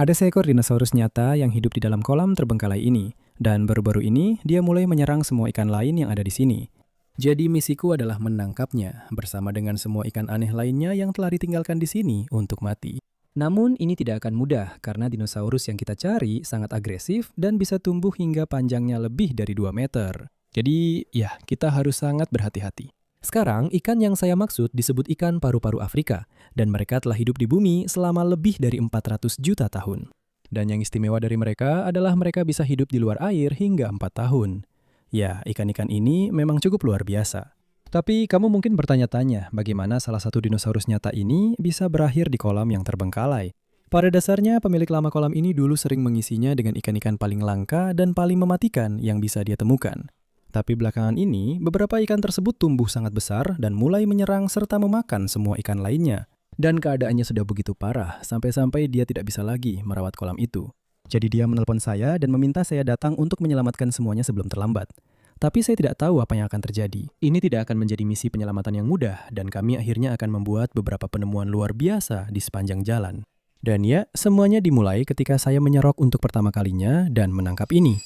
Ada seekor dinosaurus nyata yang hidup di dalam kolam terbengkalai ini, dan baru-baru ini dia mulai menyerang semua ikan lain yang ada di sini. Jadi misiku adalah menangkapnya bersama dengan semua ikan aneh lainnya yang telah ditinggalkan di sini untuk mati. Namun ini tidak akan mudah karena dinosaurus yang kita cari sangat agresif dan bisa tumbuh hingga panjangnya lebih dari 2 meter. Jadi ya, kita harus sangat berhati-hati. Sekarang, ikan yang saya maksud disebut ikan paru-paru Afrika, dan mereka telah hidup di bumi selama lebih dari 400 juta tahun. Dan yang istimewa dari mereka adalah mereka bisa hidup di luar air hingga 4 tahun. Ya, ikan-ikan ini memang cukup luar biasa. Tapi kamu mungkin bertanya-tanya bagaimana salah satu dinosaurus nyata ini bisa berakhir di kolam yang terbengkalai. Pada dasarnya, pemilik lama kolam ini dulu sering mengisinya dengan ikan-ikan paling langka dan paling mematikan yang bisa dia temukan. Tapi belakangan ini, beberapa ikan tersebut tumbuh sangat besar dan mulai menyerang serta memakan semua ikan lainnya. Dan keadaannya sudah begitu parah, sampai-sampai dia tidak bisa lagi merawat kolam itu. Jadi dia menelpon saya dan meminta saya datang untuk menyelamatkan semuanya sebelum terlambat. Tapi saya tidak tahu apa yang akan terjadi. Ini tidak akan menjadi misi penyelamatan yang mudah, dan kami akhirnya akan membuat beberapa penemuan luar biasa di sepanjang jalan. Dan ya, semuanya dimulai ketika saya menyerok untuk pertama kalinya dan menangkap ini.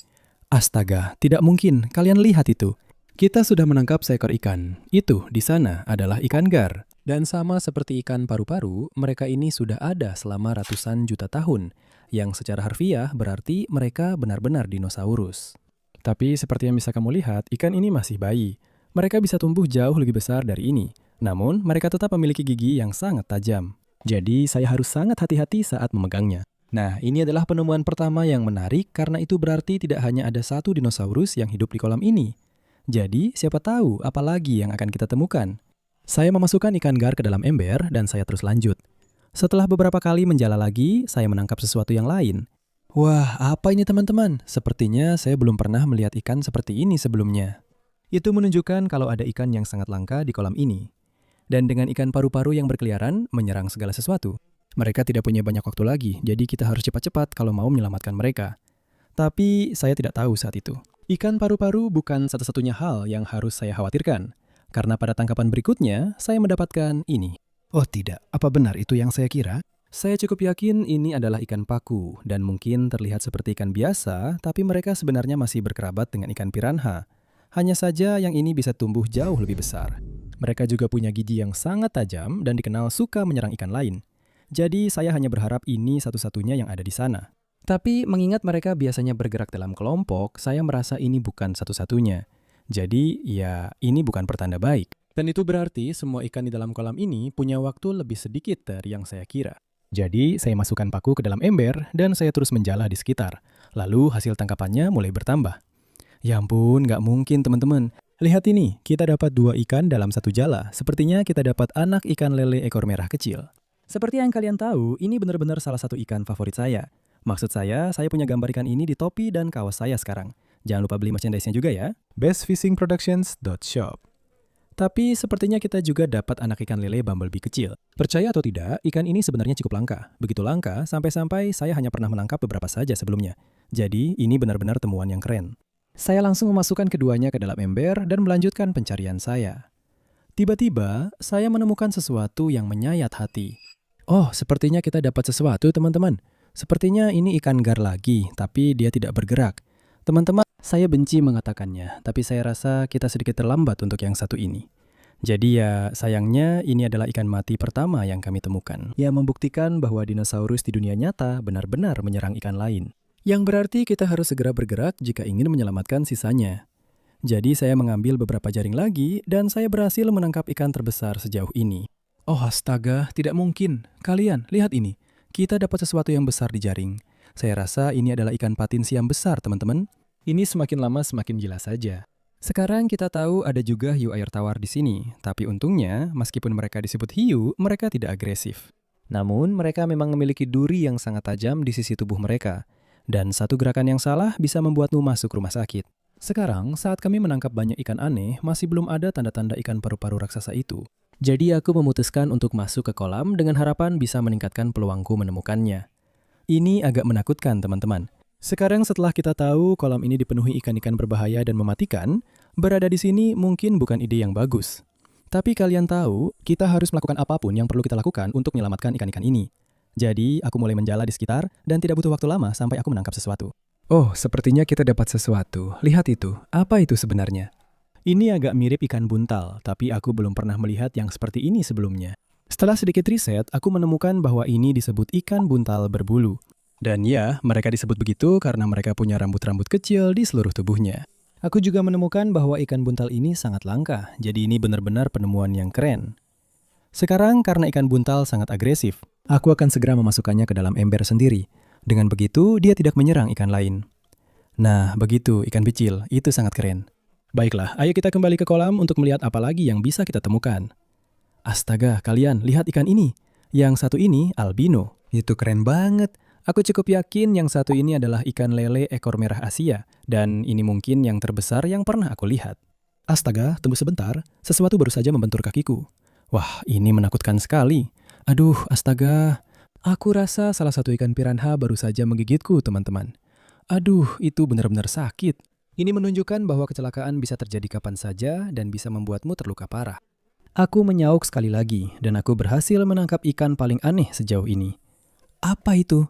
Astaga, tidak mungkin. Kalian lihat itu. Kita sudah menangkap seekor ikan. Itu di sana adalah ikan gar. Dan sama seperti ikan paru-paru, mereka ini sudah ada selama ratusan juta tahun, yang secara harfiah berarti mereka benar-benar dinosaurus. Tapi seperti yang bisa kamu lihat, ikan ini masih bayi. Mereka bisa tumbuh jauh lebih besar dari ini. Namun, mereka tetap memiliki gigi yang sangat tajam. Jadi, saya harus sangat hati-hati saat memegangnya. Nah, ini adalah penemuan pertama yang menarik karena itu berarti tidak hanya ada satu dinosaurus yang hidup di kolam ini. Jadi, siapa tahu apa lagi yang akan kita temukan. Saya memasukkan ikan gar ke dalam ember dan saya terus lanjut. Setelah beberapa kali menjala lagi, saya menangkap sesuatu yang lain. Wah, apa ini teman-teman? Sepertinya saya belum pernah melihat ikan seperti ini sebelumnya. Itu menunjukkan kalau ada ikan yang sangat langka di kolam ini. Dan dengan ikan paru-paru yang berkeliaran, menyerang segala sesuatu. Mereka tidak punya banyak waktu lagi, jadi kita harus cepat-cepat kalau mau menyelamatkan mereka. Tapi saya tidak tahu saat itu. Ikan paru-paru bukan satu-satunya hal yang harus saya khawatirkan. Karena pada tangkapan berikutnya, saya mendapatkan ini. Oh tidak, apa benar itu yang saya kira? Saya cukup yakin ini adalah ikan paku, dan mungkin terlihat seperti ikan biasa, tapi mereka sebenarnya masih berkerabat dengan ikan piranha. Hanya saja yang ini bisa tumbuh jauh lebih besar. Mereka juga punya gigi yang sangat tajam dan dikenal suka menyerang ikan lain. Jadi saya hanya berharap ini satu-satunya yang ada di sana. Tapi mengingat mereka biasanya bergerak dalam kelompok, saya merasa ini bukan satu-satunya. Jadi ya ini bukan pertanda baik. Dan itu berarti semua ikan di dalam kolam ini punya waktu lebih sedikit dari yang saya kira. Jadi saya masukkan paku ke dalam ember dan saya terus menjala di sekitar. Lalu hasil tangkapannya mulai bertambah. Ya ampun, nggak mungkin teman-teman. Lihat ini, kita dapat 2 ikan dalam satu jala. Sepertinya kita dapat anak ikan lele ekor merah kecil. Seperti yang kalian tahu, ini benar-benar salah satu ikan favorit saya. Maksud saya punya gambar ikan ini di topi dan kaos saya sekarang. Jangan lupa beli merchandise-nya juga ya. bestfishingproductions.shop. Tapi sepertinya kita juga dapat anak ikan lele bumblebee kecil. Percaya atau tidak, ikan ini sebenarnya cukup langka. Begitu langka, sampai-sampai saya hanya pernah menangkap beberapa saja sebelumnya. Jadi, ini benar-benar temuan yang keren. Saya langsung memasukkan keduanya ke dalam ember dan melanjutkan pencarian saya. Tiba-tiba, saya menemukan sesuatu yang menyayat hati. Oh, sepertinya kita dapat sesuatu, teman-teman. Sepertinya ini ikan gar lagi, tapi dia tidak bergerak. Teman-teman, saya benci mengatakannya, tapi saya rasa kita sedikit terlambat untuk yang satu ini. Jadi ya, sayangnya ini adalah ikan mati pertama yang kami temukan. Yang membuktikan bahwa dinosaurus di dunia nyata benar-benar menyerang ikan lain. Yang berarti kita harus segera bergerak jika ingin menyelamatkan sisanya. Jadi saya mengambil beberapa jaring lagi dan saya berhasil menangkap ikan terbesar sejauh ini. Oh astaga, tidak mungkin. Kalian, lihat ini. Kita dapat sesuatu yang besar di jaring. Saya rasa ini adalah ikan patin siam besar, teman-teman. Ini semakin lama semakin gila saja. Sekarang kita tahu ada juga hiu air tawar di sini. Tapi untungnya, meskipun mereka disebut hiu, mereka tidak agresif. Namun, mereka memang memiliki duri yang sangat tajam di sisi tubuh mereka. Dan satu gerakan yang salah bisa membuatmu masuk rumah sakit. Sekarang, saat kami menangkap banyak ikan aneh, masih belum ada tanda-tanda ikan paru-paru raksasa itu. Jadi aku memutuskan untuk masuk ke kolam dengan harapan bisa meningkatkan peluangku menemukannya. Ini agak menakutkan, teman-teman. Sekarang setelah kita tahu kolam ini dipenuhi ikan-ikan berbahaya dan mematikan, berada di sini mungkin bukan ide yang bagus. Tapi kalian tahu, kita harus melakukan apapun yang perlu kita lakukan untuk menyelamatkan ikan-ikan ini. Jadi, aku mulai menjala di sekitar dan tidak butuh waktu lama sampai aku menangkap sesuatu. Oh, sepertinya kita dapat sesuatu. Lihat itu. Apa itu sebenarnya? Ini agak mirip ikan buntal, tapi aku belum pernah melihat yang seperti ini sebelumnya. Setelah sedikit riset, aku menemukan bahwa ini disebut ikan buntal berbulu. Dan ya, mereka disebut begitu karena mereka punya rambut-rambut kecil di seluruh tubuhnya. Aku juga menemukan bahwa ikan buntal ini sangat langka, jadi ini benar-benar penemuan yang keren. Sekarang, karena ikan buntal sangat agresif, aku akan segera memasukkannya ke dalam ember sendiri. Dengan begitu, dia tidak menyerang ikan lain. Nah, begitu ikan bicil, itu sangat keren. Baiklah, ayo kita kembali ke kolam untuk melihat apa lagi yang bisa kita temukan. Astaga, kalian lihat ikan ini. Yang satu ini albino. Itu keren banget. Aku cukup yakin yang satu ini adalah ikan lele ekor merah Asia. Dan ini mungkin yang terbesar yang pernah aku lihat. Astaga, tunggu sebentar. Sesuatu baru saja membentur kakiku. Wah, ini menakutkan sekali. Aduh, astaga. Aku rasa salah satu ikan piranha baru saja menggigitku, teman-teman. Aduh, itu benar-benar sakit. Ini menunjukkan bahwa kecelakaan bisa terjadi kapan saja dan bisa membuatmu terluka parah. Aku menyauk sekali lagi, dan aku berhasil menangkap ikan paling aneh sejauh ini. Apa itu?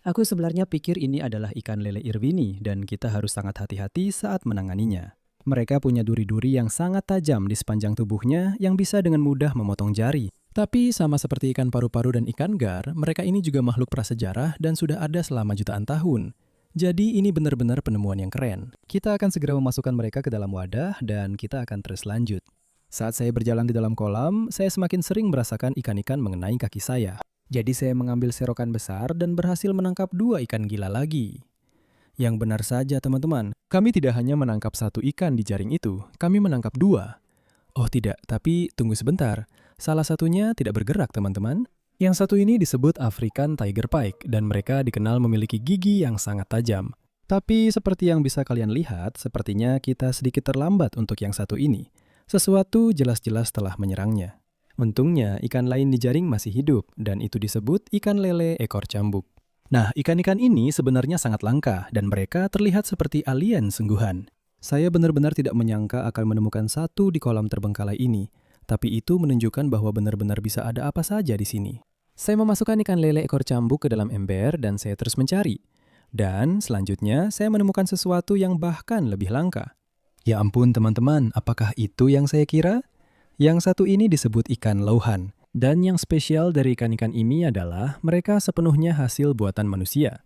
Aku sebenarnya pikir ini adalah ikan lele irvini, dan kita harus sangat hati-hati saat menanganinya. Mereka punya duri-duri yang sangat tajam di sepanjang tubuhnya yang bisa dengan mudah memotong jari. Tapi sama seperti ikan paru-paru dan ikan gar, mereka ini juga makhluk prasejarah dan sudah ada selama jutaan tahun. Jadi ini benar-benar penemuan yang keren. Kita akan segera memasukkan mereka ke dalam wadah dan kita akan terus lanjut. Saat saya berjalan di dalam kolam, saya semakin sering merasakan ikan-ikan mengenai kaki saya. Jadi saya mengambil serokan besar dan berhasil menangkap 2 ikan gila lagi. Yang benar saja teman-teman, kami tidak hanya menangkap 1 ikan di jaring itu, kami menangkap 2. Oh tidak, tapi tunggu sebentar. Salah satunya tidak bergerak teman-teman. Yang satu ini disebut African Tiger Pike dan mereka dikenal memiliki gigi yang sangat tajam. Tapi seperti yang bisa kalian lihat, sepertinya kita sedikit terlambat untuk yang satu ini. Sesuatu jelas-jelas telah menyerangnya. Untungnya ikan lain di jaring masih hidup dan itu disebut ikan lele ekor cambuk. Nah, ikan-ikan ini sebenarnya sangat langka dan mereka terlihat seperti alien sungguhan. Saya benar-benar tidak menyangka akan menemukan satu di kolam terbengkalai ini, tapi itu menunjukkan bahwa benar-benar bisa ada apa saja di sini. Saya memasukkan ikan lele ekor cambuk ke dalam ember dan saya terus mencari. Dan selanjutnya saya menemukan sesuatu yang bahkan lebih langka. Ya ampun teman-teman, apakah itu yang saya kira? Yang satu ini disebut ikan lauhan. Dan yang spesial dari ikan-ikan ini adalah mereka sepenuhnya hasil buatan manusia.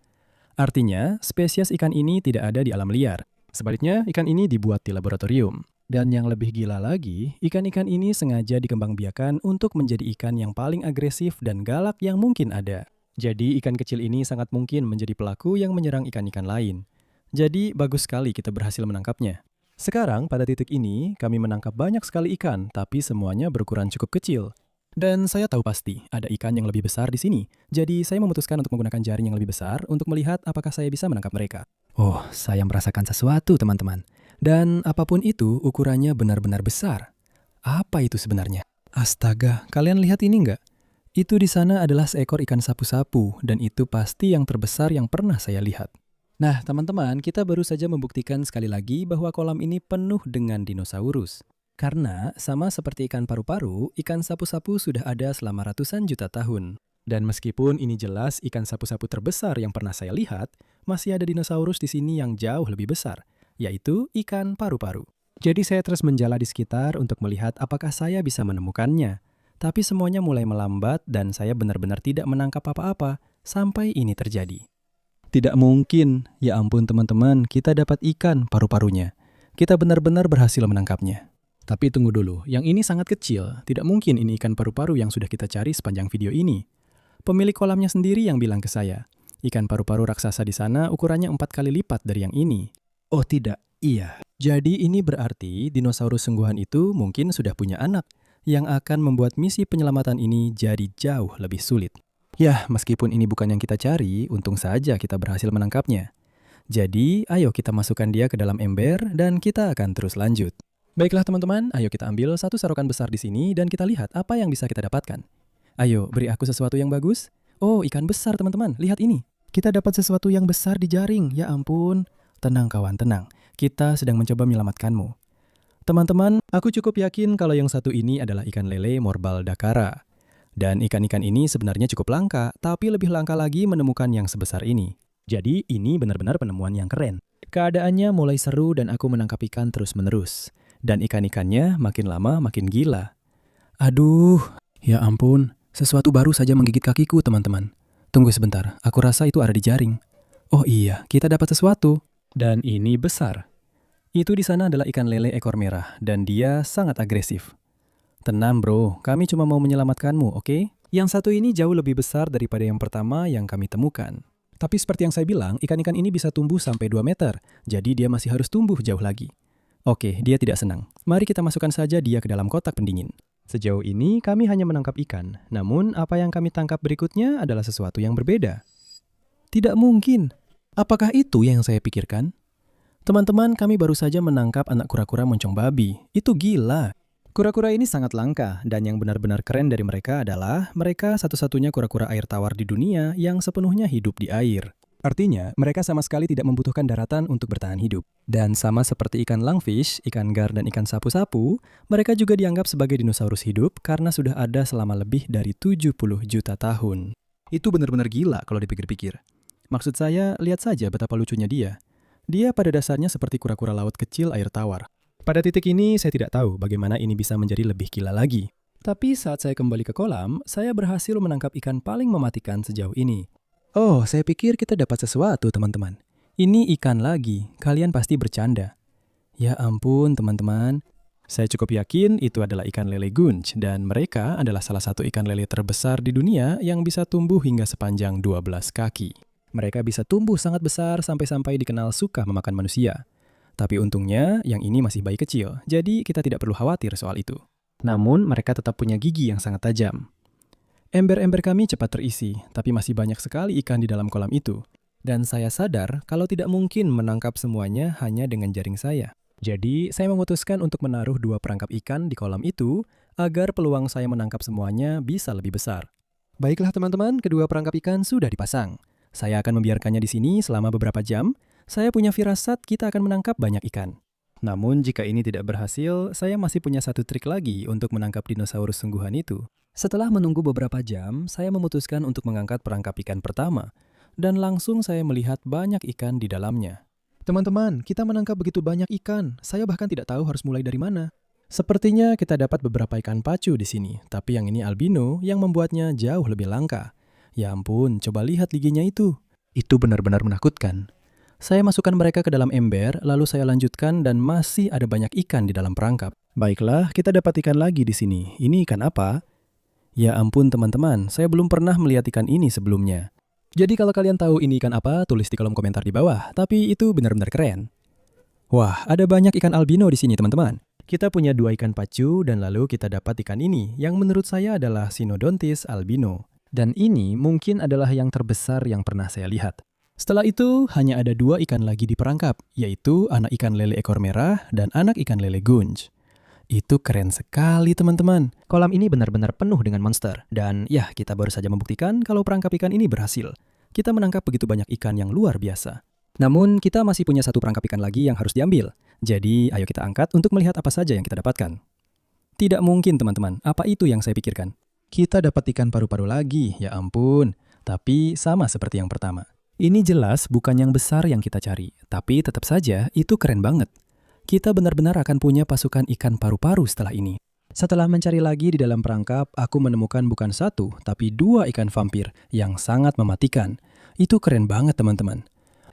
Artinya, spesies ikan ini tidak ada di alam liar. Sebaliknya, ikan ini dibuat di laboratorium. Dan yang lebih gila lagi, ikan-ikan ini sengaja dikembangbiakan untuk menjadi ikan yang paling agresif dan galak yang mungkin ada. Jadi, ikan kecil ini sangat mungkin menjadi pelaku yang menyerang ikan-ikan lain. Jadi, bagus sekali kita berhasil menangkapnya. Sekarang, pada titik ini, kami menangkap banyak sekali ikan, tapi semuanya berukuran cukup kecil. Dan saya tahu pasti ada ikan yang lebih besar di sini. Jadi saya memutuskan untuk menggunakan jaring yang lebih besar untuk melihat apakah saya bisa menangkap mereka. Oh, saya merasakan sesuatu teman-teman. Dan apapun itu ukurannya benar-benar besar. Apa itu sebenarnya? Astaga, kalian lihat ini nggak? Itu di sana adalah seekor ikan sapu-sapu dan itu pasti yang terbesar yang pernah saya lihat. Nah teman-teman, kita baru saja membuktikan sekali lagi bahwa kolam ini penuh dengan dinosaurus. Karena sama seperti ikan paru-paru, ikan sapu-sapu sudah ada selama ratusan juta tahun. Dan meskipun ini jelas ikan sapu-sapu terbesar yang pernah saya lihat, masih ada dinosaurus di sini yang jauh lebih besar, yaitu ikan paru-paru. Jadi saya terus menjala di sekitar untuk melihat apakah saya bisa menemukannya. Tapi semuanya mulai melambat dan saya benar-benar tidak menangkap apa-apa sampai ini terjadi. Tidak mungkin, ya ampun teman-teman, kita dapat ikan paru-parunya. Kita benar-benar berhasil menangkapnya. Tapi tunggu dulu, yang ini sangat kecil. Tidak mungkin ini ikan paru-paru yang sudah kita cari sepanjang video ini. Pemilik kolamnya sendiri yang bilang ke saya, ikan paru-paru raksasa di sana ukurannya 4 kali lipat dari yang ini. Oh tidak, iya. Jadi ini berarti dinosaurus sungguhan itu mungkin sudah punya anak, yang akan membuat misi penyelamatan ini jadi jauh lebih sulit. Yah, meskipun ini bukan yang kita cari, untung saja kita berhasil menangkapnya. Jadi, ayo kita masukkan dia ke dalam ember dan kita akan terus lanjut. Baiklah teman-teman, ayo kita ambil satu serokan besar di sini dan kita lihat apa yang bisa kita dapatkan. Ayo, beri aku sesuatu yang bagus. Oh, ikan besar teman-teman, lihat ini. Kita dapat sesuatu yang besar di jaring, ya ampun. Tenang kawan, tenang. Kita sedang mencoba menyelamatkanmu. Teman-teman, aku cukup yakin kalau yang satu ini adalah ikan lele morbal dakara. Dan ikan-ikan ini sebenarnya cukup langka, tapi lebih langka lagi menemukan yang sebesar ini. Jadi ini benar-benar penemuan yang keren. Keadaannya mulai seru dan aku menangkap ikan terus-menerus. Dan ikan-ikannya makin lama makin gila. Aduh, ya ampun, sesuatu baru saja menggigit kakiku, teman-teman. Tunggu sebentar, aku rasa itu ada di jaring. Oh iya, kita dapat sesuatu. Dan ini besar. Itu di sana adalah ikan lele ekor merah, dan dia sangat agresif. Tenang bro, kami cuma mau menyelamatkanmu, oke? Yang satu ini jauh lebih besar daripada yang pertama yang kami temukan. Tapi seperti yang saya bilang, ikan-ikan ini bisa tumbuh sampai 2 meter, jadi dia masih harus tumbuh jauh lagi. Oke, dia tidak senang. Mari kita masukkan saja dia ke dalam kotak pendingin. Sejauh ini kami hanya menangkap ikan, namun apa yang kami tangkap berikutnya adalah sesuatu yang berbeda. Tidak mungkin. Apakah itu yang saya pikirkan? Teman-teman, kami baru saja menangkap anak kura-kura moncong babi. Itu gila. Kura-kura ini sangat langka, dan yang benar-benar keren dari mereka adalah mereka satu-satunya kura-kura air tawar di dunia yang sepenuhnya hidup di air. Artinya, mereka sama sekali tidak membutuhkan daratan untuk bertahan hidup. Dan sama seperti ikan langfish, ikan gar, dan ikan sapu-sapu, mereka juga dianggap sebagai dinosaurus hidup karena sudah ada selama lebih dari 70 juta tahun. Itu benar-benar gila kalau dipikir-pikir. Maksud saya, lihat saja betapa lucunya dia. Dia pada dasarnya seperti kura-kura laut kecil air tawar. Pada titik ini, saya tidak tahu bagaimana ini bisa menjadi lebih gila lagi. Tapi saat saya kembali ke kolam, saya berhasil menangkap ikan paling mematikan sejauh ini. Oh, saya pikir kita dapat sesuatu, teman-teman. Ini ikan lagi, kalian pasti bercanda. Ya ampun, teman-teman. Saya cukup yakin itu adalah ikan lele gunj, dan mereka adalah salah satu ikan lele terbesar di dunia yang bisa tumbuh hingga sepanjang 12 kaki. Mereka bisa tumbuh sangat besar sampai-sampai dikenal suka memakan manusia. Tapi untungnya, yang ini masih bayi kecil, jadi kita tidak perlu khawatir soal itu. Namun, mereka tetap punya gigi yang sangat tajam. Ember-ember kami cepat terisi, tapi masih banyak sekali ikan di dalam kolam itu. Dan saya sadar kalau tidak mungkin menangkap semuanya hanya dengan jaring saya. Jadi, saya memutuskan untuk menaruh 2 perangkap ikan di kolam itu agar peluang saya menangkap semuanya bisa lebih besar. Baiklah teman-teman, kedua perangkap ikan sudah dipasang. Saya akan membiarkannya di sini selama beberapa jam. Saya punya firasat kita akan menangkap banyak ikan. Namun jika ini tidak berhasil, saya masih punya satu trik lagi untuk menangkap dinosaurus sungguhan itu. Setelah menunggu beberapa jam, saya memutuskan untuk mengangkat perangkap ikan pertama. Dan langsung saya melihat banyak ikan di dalamnya. Teman-teman, kita menangkap begitu banyak ikan. Saya bahkan tidak tahu harus mulai dari mana. Sepertinya kita dapat beberapa ikan pacu di sini, tapi yang ini albino yang membuatnya jauh lebih langka. Ya ampun, coba lihat giginya itu. Itu benar-benar menakutkan. Saya masukkan mereka ke dalam ember, lalu saya lanjutkan dan masih ada banyak ikan di dalam perangkap. Baiklah, kita dapat ikan lagi di sini. Ini ikan apa? Ya ampun teman-teman, saya belum pernah melihat ikan ini sebelumnya. Jadi kalau kalian tahu ini ikan apa, tulis di kolom komentar di bawah. Tapi itu benar-benar keren. Wah, ada banyak ikan albino di sini teman-teman. Kita punya 2 ikan pacu dan lalu kita dapat ikan ini yang menurut saya adalah Cynodontis albino. Dan ini mungkin adalah yang terbesar yang pernah saya lihat. Setelah itu, hanya ada 2 ikan lagi di perangkap, yaitu anak ikan lele ekor merah dan anak ikan lele gunj. Itu keren sekali teman-teman. Kolam ini benar-benar penuh dengan monster. Dan ya, kita baru saja membuktikan kalau perangkap ikan ini berhasil. Kita menangkap begitu banyak ikan yang luar biasa. Namun, kita masih punya 1 perangkap ikan lagi yang harus diambil. Jadi, ayo kita angkat untuk melihat apa saja yang kita dapatkan. Tidak mungkin teman-teman, apa itu yang saya pikirkan? Kita dapat ikan paru-paru lagi, ya ampun. Tapi sama seperti yang pertama. Ini jelas bukan yang besar yang kita cari, tapi tetap saja itu keren banget. Kita benar-benar akan punya pasukan ikan paru-paru setelah ini. Setelah mencari lagi di dalam perangkap, aku menemukan bukan 1, tapi 2 ikan vampir yang sangat mematikan. Itu keren banget teman-teman.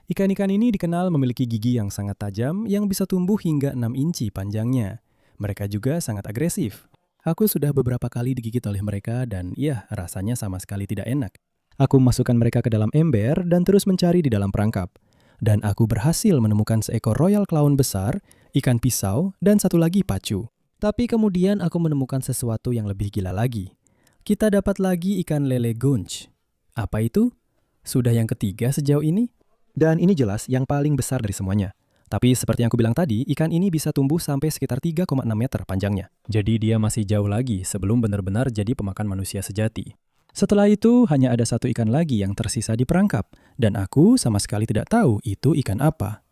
Ikan-ikan ini dikenal memiliki gigi yang sangat tajam yang bisa tumbuh hingga 6 inci panjangnya. Mereka juga sangat agresif. Aku sudah beberapa kali digigit oleh mereka dan ya, rasanya sama sekali tidak enak. Aku memasukkan mereka ke dalam ember dan terus mencari di dalam perangkap. Dan aku berhasil menemukan seekor royal clown besar, ikan pisau, dan 1 lagi pacu. Tapi kemudian aku menemukan sesuatu yang lebih gila lagi. Kita dapat lagi ikan lele gunj. Apa itu? Sudah yang ketiga sejauh ini? Dan ini jelas yang paling besar dari semuanya. Tapi seperti yang aku bilang tadi, ikan ini bisa tumbuh sampai sekitar 3,6 meter panjangnya. Jadi dia masih jauh lagi sebelum benar-benar jadi pemakan manusia sejati. Setelah itu, hanya ada 1 ikan lagi yang tersisa di perangkap. Dan aku sama sekali tidak tahu itu ikan apa.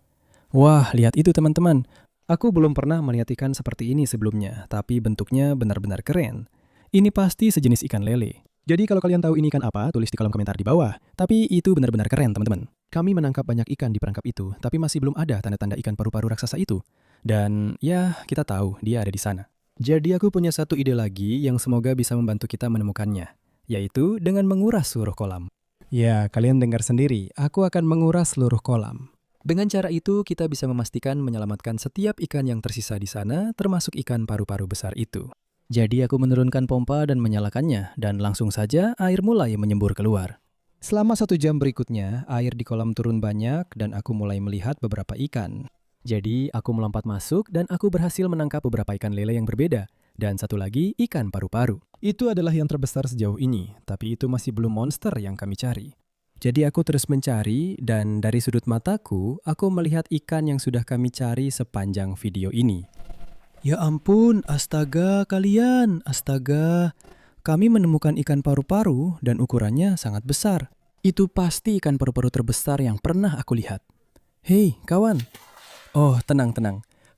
Wah, lihat itu teman-teman. Aku belum pernah melihat ikan seperti ini sebelumnya, tapi bentuknya benar-benar keren. Ini pasti sejenis ikan lele. Jadi kalau kalian tahu ini ikan apa, tulis di kolom komentar di bawah. Tapi itu benar-benar keren, teman-teman. Kami menangkap banyak ikan di perangkap itu, tapi masih belum ada tanda-tanda ikan paru-paru raksasa itu. Dan ya, kita tahu dia ada di sana. Jadi aku punya satu ide lagi yang semoga bisa membantu kita menemukannya, yaitu dengan menguras seluruh kolam. Ya, kalian dengar sendiri, aku akan menguras seluruh kolam. Dengan cara itu, kita bisa memastikan menyelamatkan setiap ikan yang tersisa di sana, termasuk ikan paru-paru besar itu. Jadi aku menurunkan pompa dan menyalakannya, dan langsung saja air mulai menyembur keluar. Selama 1 jam berikutnya, air di kolam turun banyak dan aku mulai melihat beberapa ikan. Jadi aku melompat masuk dan aku berhasil menangkap beberapa ikan lele yang berbeda. Dan satu lagi ikan paru-paru. Itu adalah yang terbesar sejauh ini, tapi itu masih belum monster yang kami cari. Jadi aku terus mencari dan dari sudut mataku, aku melihat ikan yang sudah kami cari sepanjang video ini. Ya ampun, astaga kalian, astaga. Kami menemukan ikan paru-paru dan ukurannya sangat besar. Itu pasti ikan paru-paru terbesar yang pernah aku lihat. Hei, kawan. Oh, tenang.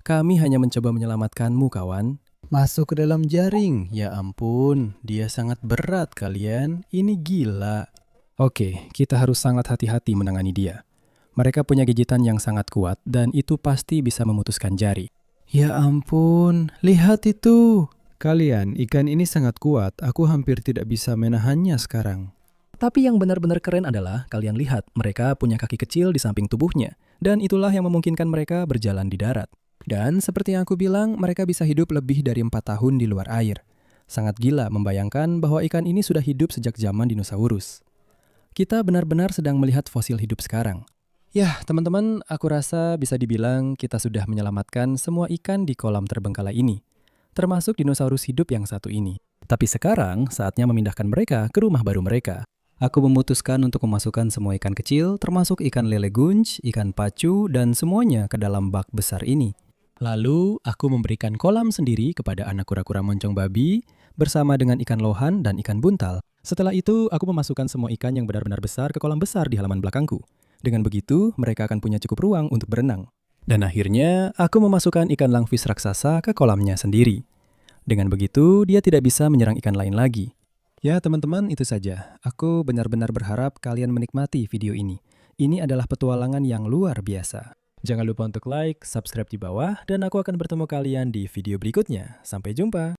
Kami hanya mencoba menyelamatkanmu, kawan. Masuk ke dalam jaring. Ya ampun, dia sangat berat kalian. Ini gila. Oke, kita harus sangat hati-hati menangani dia. Mereka punya gigitan yang sangat kuat dan itu pasti bisa memutuskan jari. Ya ampun, lihat itu. Kalian, ikan ini sangat kuat. Aku hampir tidak bisa menahannya sekarang. Tapi yang benar-benar keren adalah, kalian lihat, mereka punya kaki kecil di samping tubuhnya. Dan itulah yang memungkinkan mereka berjalan di darat. Dan seperti yang aku bilang, mereka bisa hidup lebih dari 4 tahun di luar air. Sangat gila membayangkan bahwa ikan ini sudah hidup sejak zaman dinosaurus. Kita benar-benar sedang melihat fosil hidup sekarang. Ya, teman-teman, aku rasa bisa dibilang kita sudah menyelamatkan semua ikan di kolam terbengkalai ini, termasuk dinosaurus hidup yang satu ini. Tapi sekarang, saatnya memindahkan mereka ke rumah baru mereka. Aku memutuskan untuk memasukkan semua ikan kecil, termasuk ikan lele gunj, ikan pacu, dan semuanya ke dalam bak besar ini. Lalu, aku memberikan kolam sendiri kepada anak kura-kura moncong babi, bersama dengan ikan lohan dan ikan buntal. Setelah itu, aku memasukkan semua ikan yang benar-benar besar ke kolam besar di halaman belakangku. Dengan begitu, mereka akan punya cukup ruang untuk berenang. Dan akhirnya, aku memasukkan ikan langfish raksasa ke kolamnya sendiri. Dengan begitu, dia tidak bisa menyerang ikan lain lagi. Ya, teman-teman, itu saja. Aku benar-benar berharap kalian menikmati video ini. Ini adalah petualangan yang luar biasa. Jangan lupa untuk like, subscribe di bawah, dan aku akan bertemu kalian di video berikutnya. Sampai jumpa!